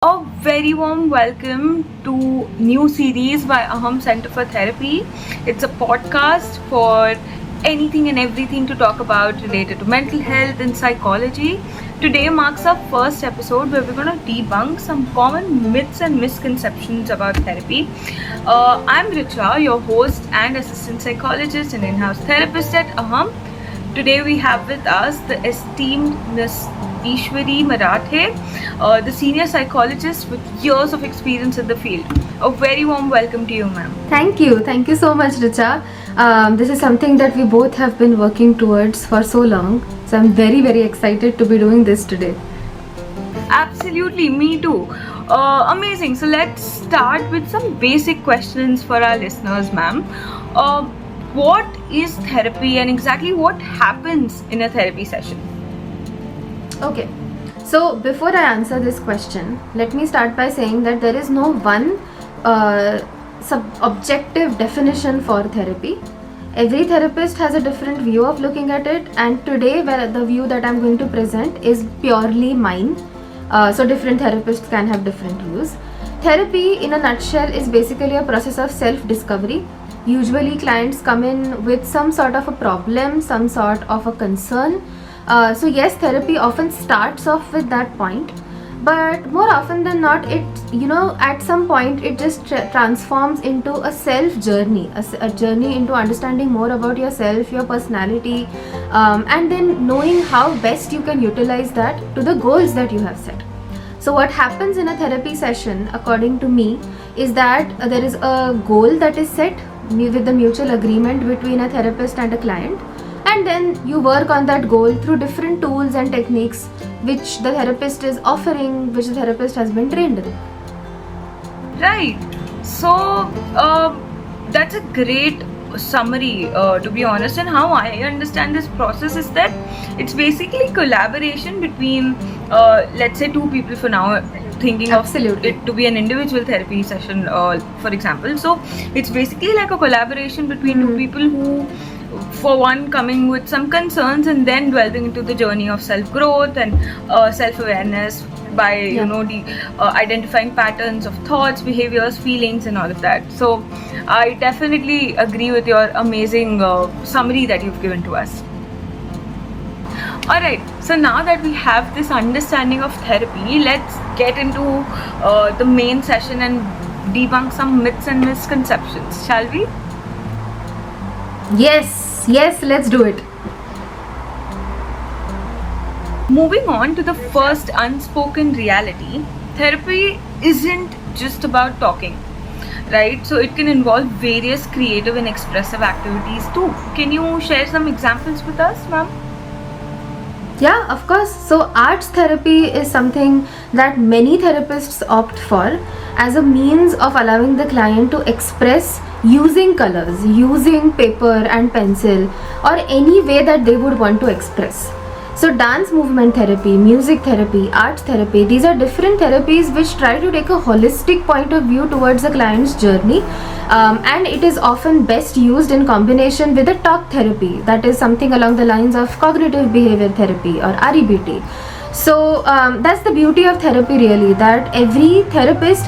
A very warm welcome to new series by Aham Center for Therapy. It's a podcast for anything and everything to talk about related to mental health and psychology. Today marks our first episode where we're going to debunk some common myths and misconceptions about therapy. I'm Richa, your host and assistant psychologist and in-house therapist at Aham. Today we have with us the esteemed Miss Ishwari Marathe, the senior psychologist with years of experience in the field. A very warm welcome to you, ma'am. Thank you so much, Richa. This is something that we both have been working towards for so long. So I'm very excited to be doing this today. Absolutely, me too. Amazing. So let's start with some basic questions for our listeners, ma'am. What is therapy and exactly what happens in a therapy session? Okay, so before I answer this question, let me start by saying that there is no one objective definition for therapy. Every therapist has a different view of looking at it, and today the view that I'm going to present is purely mine. So different therapists can have different views. Therapy in a nutshell is basically a process of self-discovery. Usually clients come in with some sort of a problem, some sort of a concern. So yes, therapy often starts off with that point, but more often than not, at some point it just transforms into a self journey, a journey into understanding more about yourself, your personality, and then knowing how best you can utilize that to the goals that you have set. So what happens in a therapy session, according to me, is that there is a goal that is set with the mutual agreement between a therapist and a client, and then you work on that goal through different tools and techniques which the therapist is offering, which the therapist has been trained in. Right. So that's a great summary, to be honest. And how I understand this process is that it's basically collaboration between, let's say, two people for now, thinking Absolutely. of it to be an individual therapy session, for example. So it's basically like a collaboration between two people who, for one, coming with some concerns and then delving into the journey of self-growth and self-awareness by identifying patterns of thoughts, behaviors, feelings and all of that. So I definitely agree with your amazing summary that you've given to us. Alright, so now that we have this understanding of therapy, let's get into the main session and debunk some myths and misconceptions, shall we? Yes, let's do it. Moving on to the first unspoken reality, therapy isn't just about talking, right? So it can involve various creative and expressive activities too. Can you share some examples with us, ma'am? Yeah, of course. So arts therapy is something that many therapists opt for as a means of allowing the client to express using colors, using paper and pencil, or any way that they would want to express. So dance movement therapy, music therapy, art therapy, these are different therapies which try to take a holistic point of view towards the client's journey, and it is often best used in combination with a talk therapy, that is something along the lines of cognitive behavior therapy or REBT. So that's the beauty of therapy really, that every therapist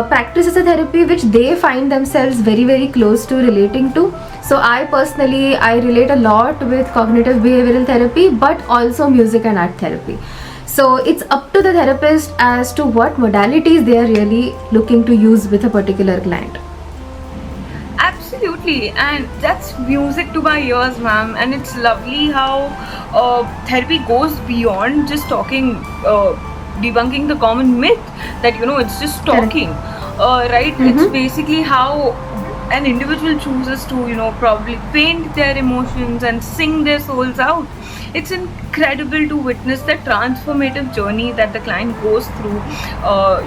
practices a therapy which they find themselves very close to relating to. So I personally relate a lot with cognitive behavioral therapy, but also music and art therapy. So it's up to the therapist as to what modalities they are really looking to use with a particular client. Absolutely, and that's music to my ears, ma'am. And it's lovely how therapy goes beyond just talking, debunking the common myth that it's just talking, right? It's basically how an individual chooses to probably paint their emotions and sing their souls out. It's incredible to witness the transformative journey that the client goes through,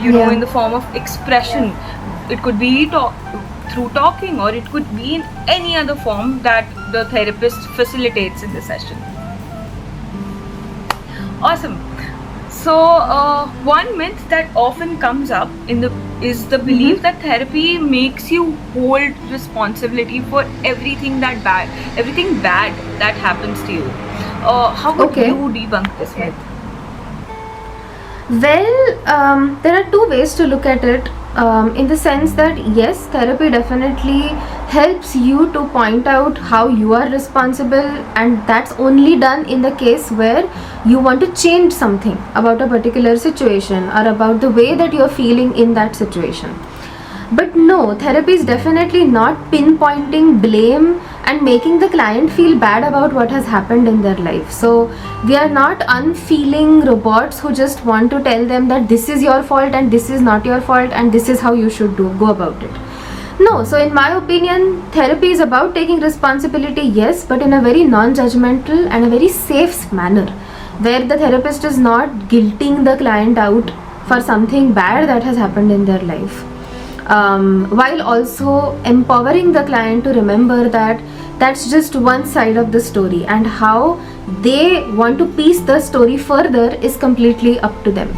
in the form of expression. It could be through talking, or it could be in any other form that the therapist facilitates in the session. Awesome. So one myth that often comes up is the belief that therapy makes you hold responsibility for everything bad that happens to you. How would you debunk this myth? Well, there are two ways to look at it. In the sense that yes, therapy definitely helps you to point out how you are responsible, and that's only done in the case where you want to change something about a particular situation or about the way that you're feeling in that situation. But no, therapy is definitely not pinpointing blame and making the client feel bad about what has happened in their life. So we are not unfeeling robots who just want to tell them that this is your fault and this is not your fault and this is how you should go about it. No, so in my opinion, therapy is about taking responsibility, yes, but in a very non-judgmental and a very safe manner, where the therapist is not guilting the client out for something bad that has happened in their life. While also empowering the client to remember that that's just one side of the story, and how they want to piece the story further is completely up to them.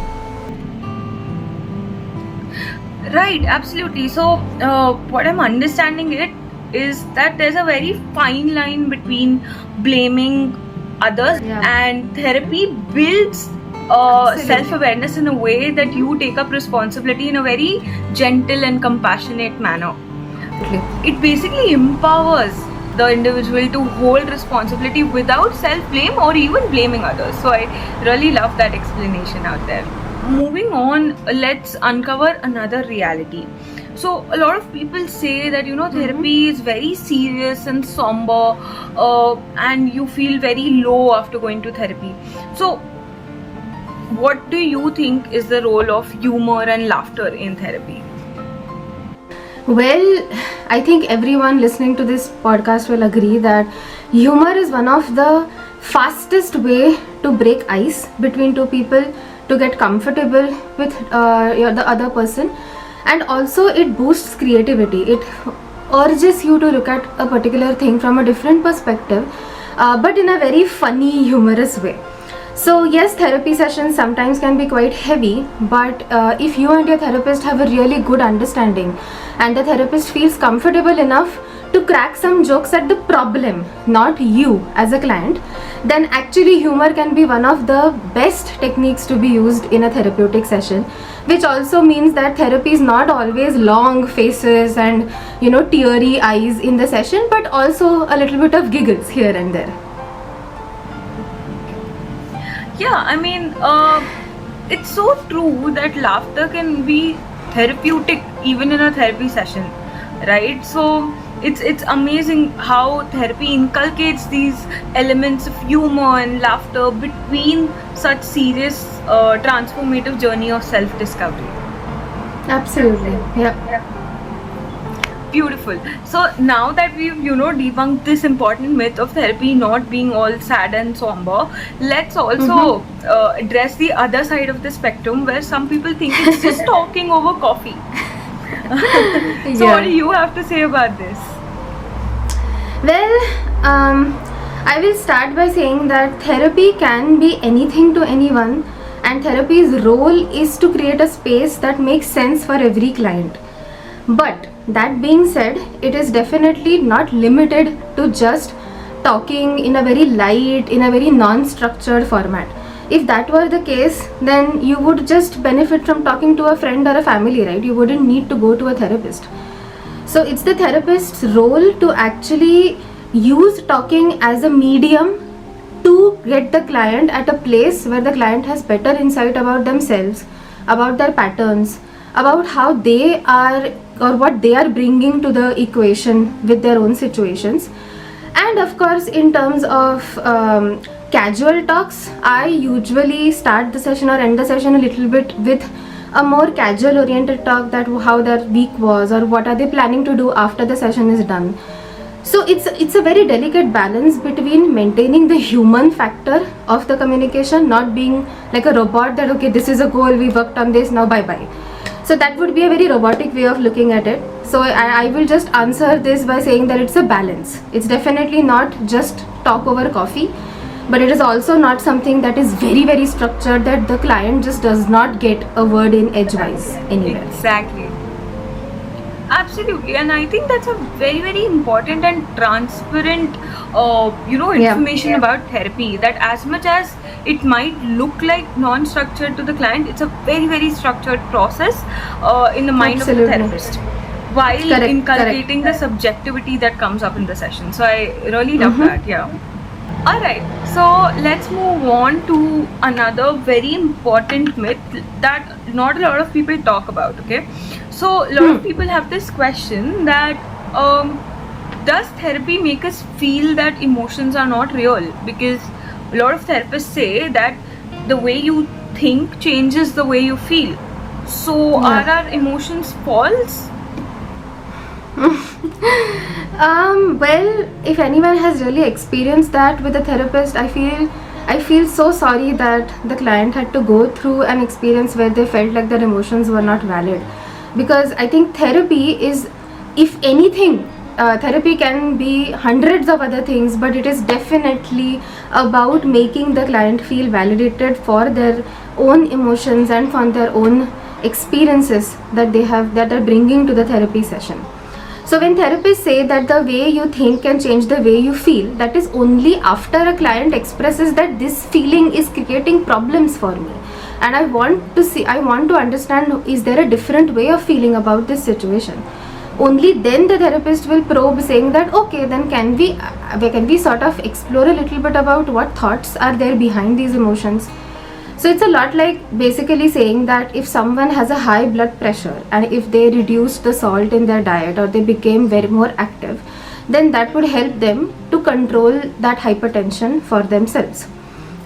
Right, absolutely. So, what I'm understanding it is that there's a very fine line between blaming others, Yeah. and therapy builds Absolutely. self-awareness in a way that you take up responsibility in a very gentle and compassionate manner. It basically empowers the individual to hold responsibility without self-blame or even blaming others. So I really love that explanation out there. Moving on, let's uncover another reality. So a lot of people say that therapy is very serious and somber, and you feel very low after going to therapy. So what do you think is the role of humor and laughter in therapy? Well, I think everyone listening to this podcast will agree that humor is one of the fastest way to break ice between two people, to get comfortable with the other person, and also it boosts creativity. It urges you to look at a particular thing from a different perspective, but in a very funny, humorous way. So yes, therapy sessions sometimes can be quite heavy, but if you and your therapist have a really good understanding and the therapist feels comfortable enough to crack some jokes at the problem, not you as a client, then actually humor can be one of the best techniques to be used in a therapeutic session, which also means that therapy is not always long faces and teary eyes in the session, but also a little bit of giggles here and there. Yeah, I mean, it's so true that laughter can be therapeutic even in a therapy session, right? So it's amazing how therapy inculcates these elements of humor and laughter between such serious transformative journey of self-discovery. Absolutely. Yeah. Beautiful. So now that we've debunked this important myth of therapy not being all sad and somber, let's also address the other side of the spectrum, where some people think it's just talking over coffee. So what do you have to say about this? Well, I will start by saying that therapy can be anything to anyone, and therapy's role is to create a space that makes sense for every client. But that being said, it is definitely not limited to just talking in a very light, in a very non-structured format. If that were the case, then you would just benefit from talking to a friend or a family, right? You wouldn't need to go to a therapist. So it's the therapist's role to actually use talking as a medium to get the client at a place where the client has better insight about themselves, about their patterns, about how they are or what they are bringing to the equation with their own situations. And of course, in terms of casual talks, I usually start the session or end the session a little bit with a more casual oriented talk, that how their week was or what are they planning to do after the session is done. So it's a very delicate balance between maintaining the human factor of the communication, not being like a robot that okay, this is a goal, we worked on this, now bye bye. So that would be a very robotic way of looking at it. So I will just answer this by saying that it's a balance. It's definitely not just talk over coffee, but it is also not something that is very, very structured, that the client just does not get a word in edgewise anywhere. Exactly. Absolutely, and I think that's a very, very important and transparent, Yeah. information about therapy. That as much as it might look like non-structured to the client, it's a very, very structured process in the mind of the Absolutely. therapist, while Correct. inculcating the subjectivity that comes up in the session. So I really love that. Yeah. All right, so let's move on to another very important myth that not a lot of people talk about. Okay, so a lot of people have this question that does therapy make us feel that emotions are not real? Because a lot of therapists say that the way you think changes the way you feel. So Yeah. are our emotions false? Well, if anyone has really experienced that with a therapist, I feel so sorry that the client had to go through an experience where they felt like their emotions were not valid. Because I think therapy is, if anything, therapy can be hundreds of other things, but it is definitely about making the client feel validated for their own emotions and for their own experiences that they have, that are bringing to the therapy session. So when therapists say that the way you think can change the way you feel, that is only after a client expresses that this feeling is creating problems for me. And I want to understand, is there a different way of feeling about this situation? Only then the therapist will probe, saying that okay, then can we sort of explore a little bit about what thoughts are there behind these emotions. So it's a lot like basically saying that if someone has a high blood pressure and if they reduced the salt in their diet or they became very more active, then that would help them to control that hypertension for themselves.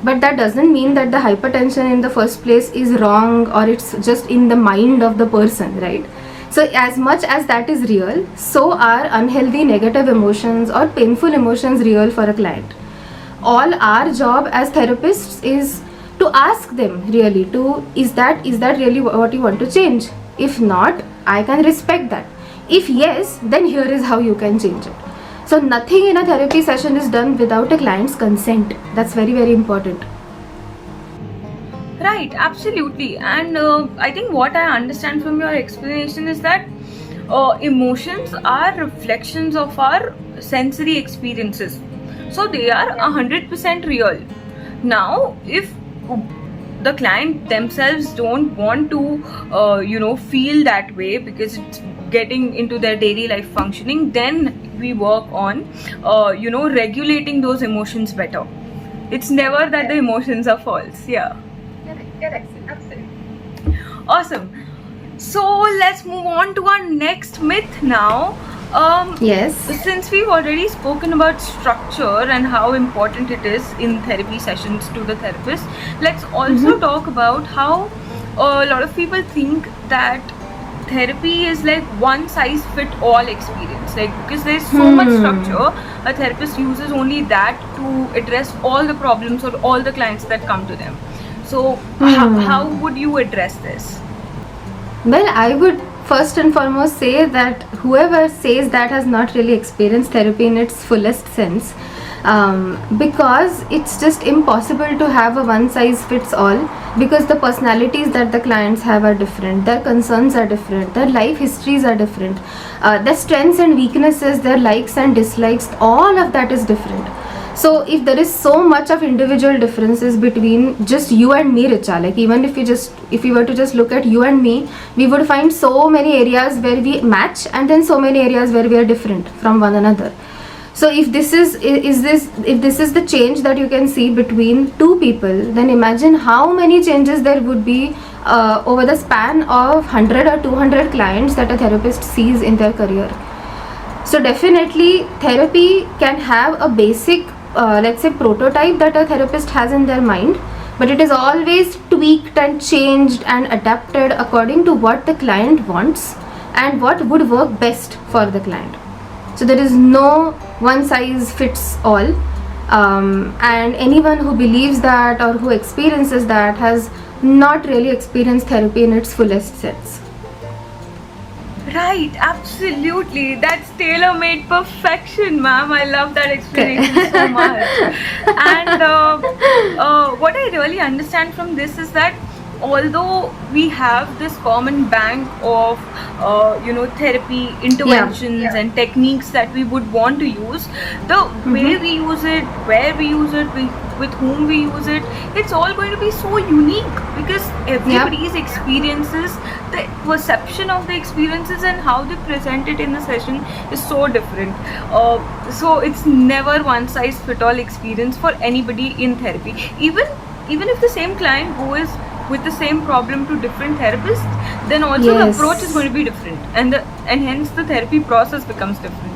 But that doesn't mean that the hypertension in the first place is wrong or it's just in the mind of the person, right? So as much as that is real, so are unhealthy negative emotions or painful emotions real for a client. All our job as therapists is to ask them really to, is that really what you want to change? If not, I can respect that. If yes, then here is how you can change it. So nothing in a therapy session is done without a client's consent. That's very, very important. Right, absolutely. And I think what I understand from your explanation is that emotions are reflections of our sensory experiences. So they are 100% real. Now, if the client themselves don't want to, feel that way because it's getting into their daily life functioning, then we work on, regulating those emotions better. It's never that the emotions are false. Yeah. Correct. Absolutely. Awesome. So let's move on to our next myth now. Yes. Since we've already spoken about structure and how important it is in therapy sessions to the therapist, let's also talk about how a lot of people think that therapy is like one size fit all experience, like because there's so much structure, a therapist uses only that to address all the problems or all the clients that come to them. So how would you address this? Well, I would first and foremost say that whoever says that has not really experienced therapy in its fullest sense, because it's just impossible to have a one size fits all, because the personalities that the clients have are different, their concerns are different, their life histories are different, their strengths and weaknesses, their likes and dislikes, all of that is different. So if there is so much of individual differences between just you and me, Richa, like even if we were to just look at you and me, we would find so many areas where we match and then so many areas where we are different from one another. So if this is the change that you can see between two people, then imagine how many changes there would be over the span of 100 or 200 clients that a therapist sees in their career. So definitely therapy can have a basic, let's say, prototype that a therapist has in their mind, but it is always tweaked and changed and adapted according to what the client wants and what would work best for the client. So there is no one size fits all, and anyone who believes that or who experiences that has not really experienced therapy in its fullest sense. Right, absolutely. That's tailor-made perfection, ma'am. I love that explanation so much. And what I really understand from this is that although we have this common bank of therapy interventions and techniques that we would want to use, the way we use it, where we use it, with whom we use it, it's all going to be so unique, because everybody's experiences, the perception of the experiences and how they present it in the session is so different. So it's never one size fit all experience for anybody in therapy. Even if the same client goes with the same problem to different therapists, then also the approach is going to be different, and hence the therapy process becomes different.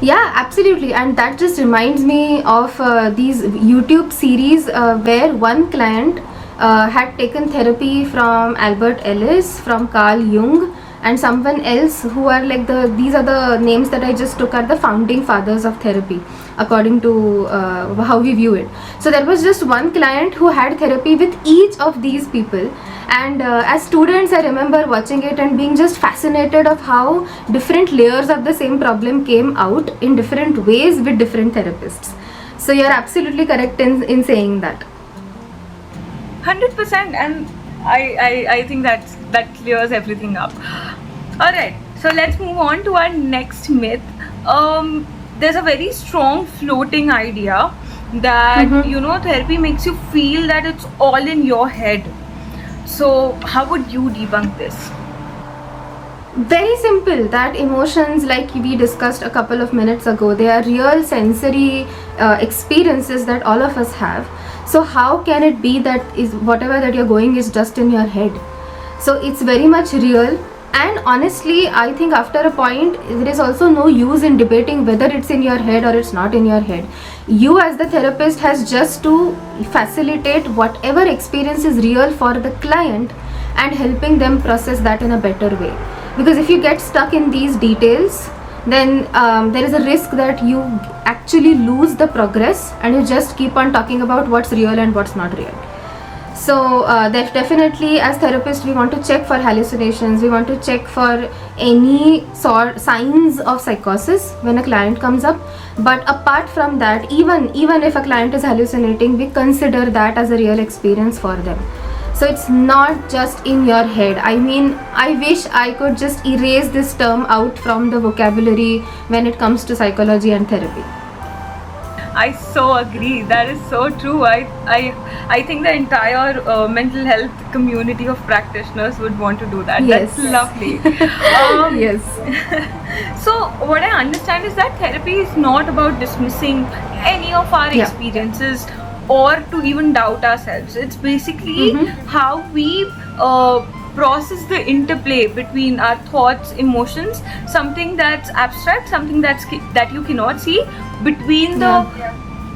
Yeah, absolutely. And that just reminds me of these YouTube series where one client had taken therapy from Albert Ellis, from Carl Jung, and someone else who are like these are the names that I just took, are the founding fathers of therapy according to how we view it. So there was just one client who had therapy with each of these people, and as students I remember watching it and being just fascinated of how different layers of the same problem came out in different ways with different therapists. So you're absolutely correct in saying that. 100%, and I think that clears everything up. Alright, so let's move on to our next myth. There's a very strong floating idea that therapy makes you feel that it's all in your head. So how would you debunk this? Very simple, that emotions, like we discussed a couple of minutes ago, they are real sensory experiences that all of us have. So how can it be that is whatever that you're going is just in your head? So it's very much real. And honestly, I think after a point there is also no use in debating whether it's in your head or it's not in your head. You as the therapist has just to facilitate whatever experience is real for the client and helping them process that in a better way. Because if you get stuck in these details, then there is a risk that you actually lose the progress and you just keep on talking about what's real and what's not real. So definitely as therapists we want to check for hallucinations, we want to check for any signs of psychosis when a client comes up. But apart from that, even if a client is hallucinating, we consider that as a real experience for them. So it's not just in your head. I mean, I wish I could just erase this term out from the vocabulary when it comes to psychology and therapy. I so agree. That is so true. I think the entire mental health community of practitioners would want to do that. Yes. That's lovely. Yes. So what I understand is that therapy is not about dismissing any of our experiences or to even doubt ourselves. It's basically how we process the interplay between our thoughts, emotions, something that's abstract, something that you cannot see, between the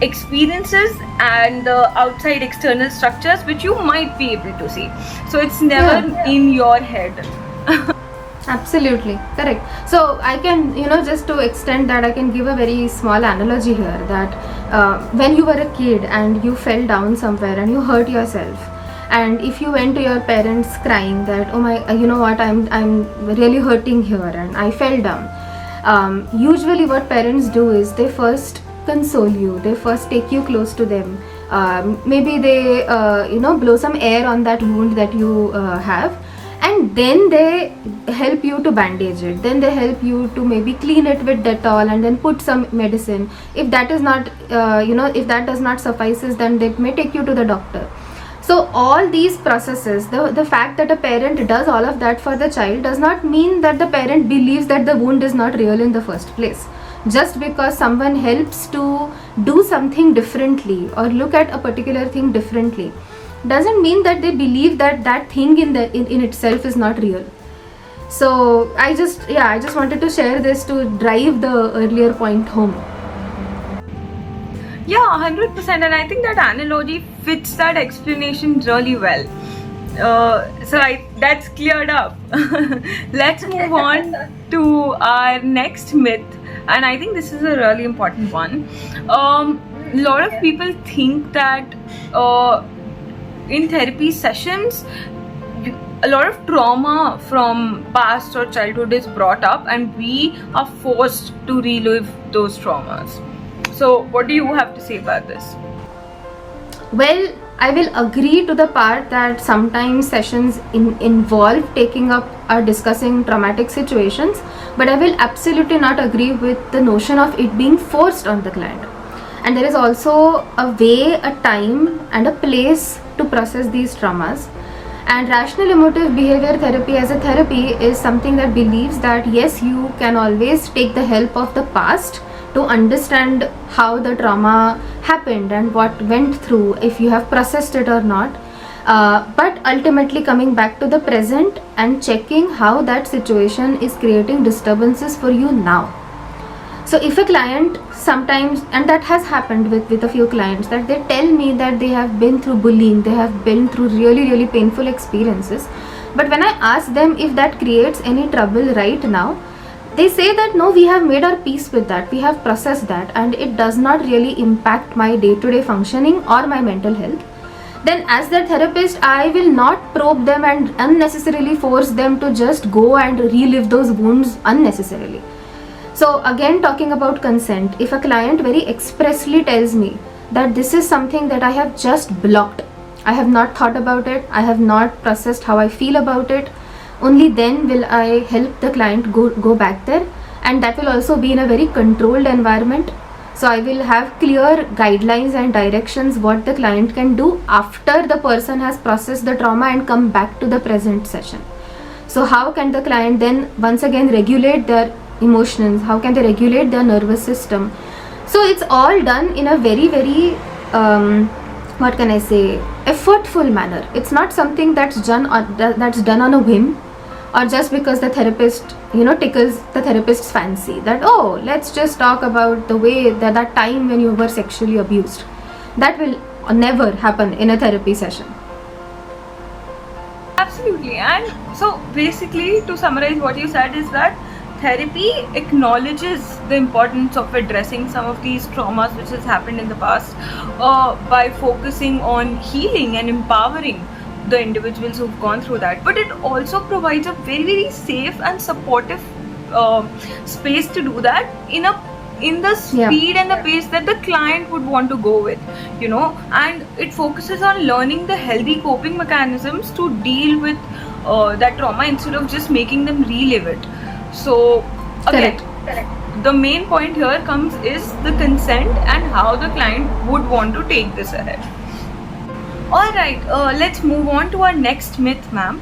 experiences and the outside external structures which you might be able to see. So it's never in your head. Absolutely correct. So I can, just to extend that, I can give a very small analogy here that when you were a kid and you fell down somewhere and you hurt yourself, and if you went to your parents crying that, oh my, you know what, I'm really hurting here and I fell down, usually what parents do is they first console you, they first take you close to them, maybe they blow some air on that wound that you have, and then they help you to bandage it, then they help you to maybe clean it with Dettol and then put some medicine. If that is not if that does not suffices, then they may take you to the doctor. So all these processes, the fact that a parent does all of that for the child does not mean that the parent believes that the wound is not real in the first place. Just because someone helps to do something differently or look at a particular thing differently doesn't mean that they believe that that thing in itself is not real. So I just wanted to share this to drive the earlier point home. Yeah, 100%, and I think that analogy fits that explanation really well. So that's cleared up. Let's move on to our next myth, and I think this is a really important one. A lot of people think that in therapy sessions, a lot of trauma from past or childhood is brought up and we are forced to relive those traumas. So what do you have to say about this? Well, I will agree to the part that sometimes sessions involve taking up or discussing traumatic situations, but I will absolutely not agree with the notion of it being forced on the client. And there is also a way, a time, and a place to process these traumas. And rational emotive behavior therapy as a therapy is something that believes that yes, you can always take the help of the past to understand how the trauma happened and what went through, if you have processed it or not, but ultimately coming back to the present and checking how that situation is creating disturbances for you now. So if a client sometimes, and that has happened with a few clients, that they tell me that they have been through bullying, they have been through really painful experiences, but when I ask them if that creates any trouble right now, they say that no, we have made our peace with that, we have processed that, and it does not really impact my day-to-day functioning or my mental health. Then as their therapist, I will not probe them and unnecessarily force them to just go and relive those wounds unnecessarily. So again, talking about consent, if a client very expressly tells me that this is something that I have just blocked, I have not thought about it, I have not processed how I feel about it, only then will I help the client go back there, and that will also be in a very controlled environment. So I will have clear guidelines and directions what the client can do after the person has processed the trauma and come back to the present session. So how can the client then once again regulate their emotions, how can they regulate their nervous system? So it's all done in a very what can I say, effortful manner. It's not something that's done on a whim, or just because the therapist tickles the therapist's fancy, that oh, let's just talk about the way that time when you were sexually abused. That will never happen in a therapy session. Absolutely. And so basically, to summarize what you said, is that therapy acknowledges the importance of addressing some of these traumas which has happened in the past, by focusing on healing and empowering the individuals who've gone through that. But it also provides a very safe and supportive space to do that in the speed and the pace that the client would want to go with, and it focuses on learning the healthy coping mechanisms to deal with that trauma instead of just making them relive it. So again, the main point here comes is the consent and how the client would want to take this ahead. Alright, let's move on to our next myth, ma'am.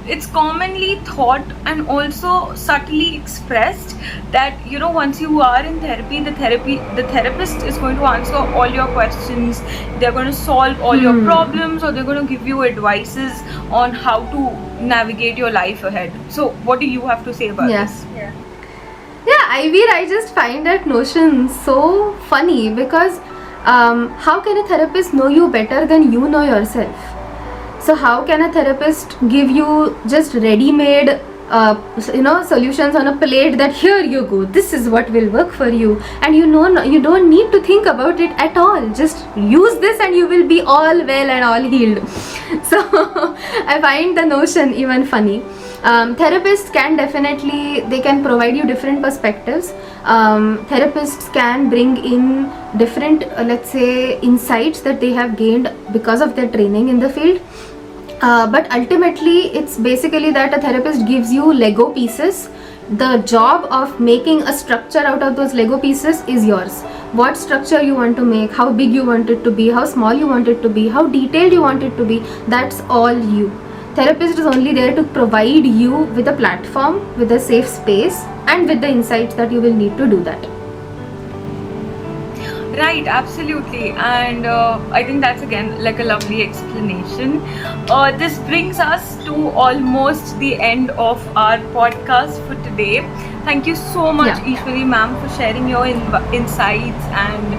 It's commonly thought and also subtly expressed that once you are in therapy, the therapist is going to answer all your questions, they're going to solve all your problems, or they're going to give you advices on how to navigate your life ahead. So what do you have to say about this? I just find that notion so funny, because how can a therapist know you better than you know yourself? So how can a therapist give you just ready-made solutions on a plate that here you go, this is what will work for you, and you don't need to think about it at all, just use this and you will be all well and all healed. So I find the notion even funny. Therapists can they can provide you different perspectives. Therapists can bring in different let's say insights that they have gained because of their training in the field. But ultimately it's basically that a therapist gives you Lego pieces. The job of making a structure out of those Lego pieces is yours. What structure you want to make, how big you want it to be, how small you want it to be, how detailed you want it to be, that's all you. Therapist is only there to provide you with a platform, with a safe space, and with the insights that you will need to do that. Right, absolutely. And I think that's again like a lovely explanation. This brings us to almost the end of our podcast for today. Thank you so much, Ishwari ma'am, for sharing your insights and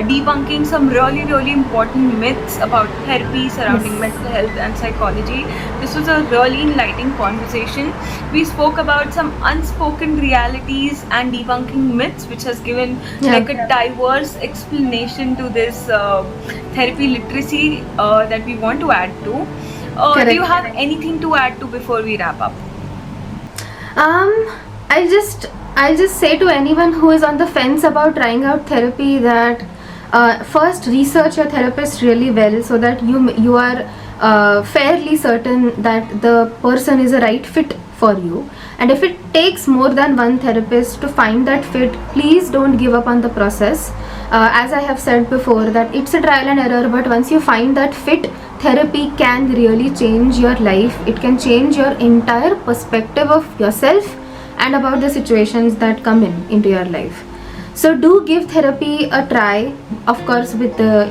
debunking some really important myths about therapy surrounding mental health and psychology. This was a really enlightening conversation. We spoke about some unspoken realities and debunking myths, which has given like a diverse explanation to this therapy literacy that we want to add to. Do you have anything to add to before we wrap up? I'll just say to anyone who is on the fence about trying out therapy that first research your therapist really well, so that you are fairly certain that the person is a right fit for you. And if it takes more than one therapist to find that fit, please don't give up on the process. As I have said before, that it's a trial and error, but once you find that fit, therapy can really change your life. It can change your entire perspective of yourself and about the situations that come into your life. So do give therapy a try, of course with the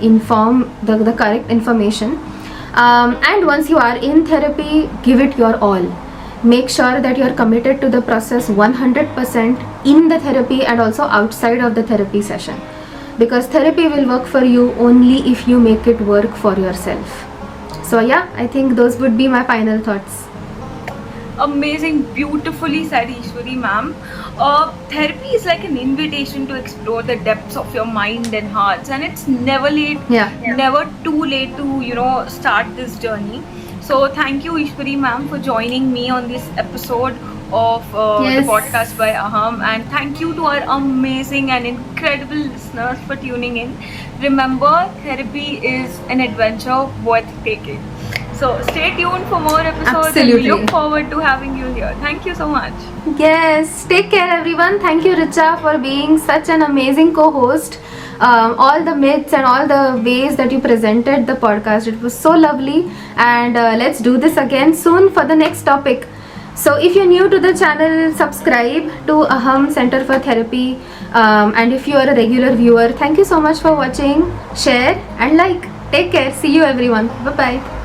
correct information. And once you are in therapy, give it your all. Make sure that you are committed to the process 100% in the therapy and also outside of the therapy session, because therapy will work for you only if you make it work for yourself. So yeah, I think those would be my final thoughts. Amazing, beautifully said, Ishwari ma'am. Therapy is like an invitation to explore the depths of your mind and hearts, and it's never late, never too late to start this journey. So thank you, Ishwari ma'am, for joining me on this episode of the podcast by Aham, and thank you to our amazing and incredible listeners for tuning in. Remember, therapy is an adventure worth taking. So stay tuned for more episodes. Absolutely. And we look forward to having you here. Thank you so much. Yes, take care everyone. Thank you, Richa, for being such an amazing co-host. All the myths and all the ways that you presented the podcast, it was so lovely. And let's do this again soon for the next topic. So if you're new to the channel, subscribe to Aham Center for Therapy. And if you are a regular viewer, thank you so much for watching. Share and like. Take care. See you everyone. Bye-bye.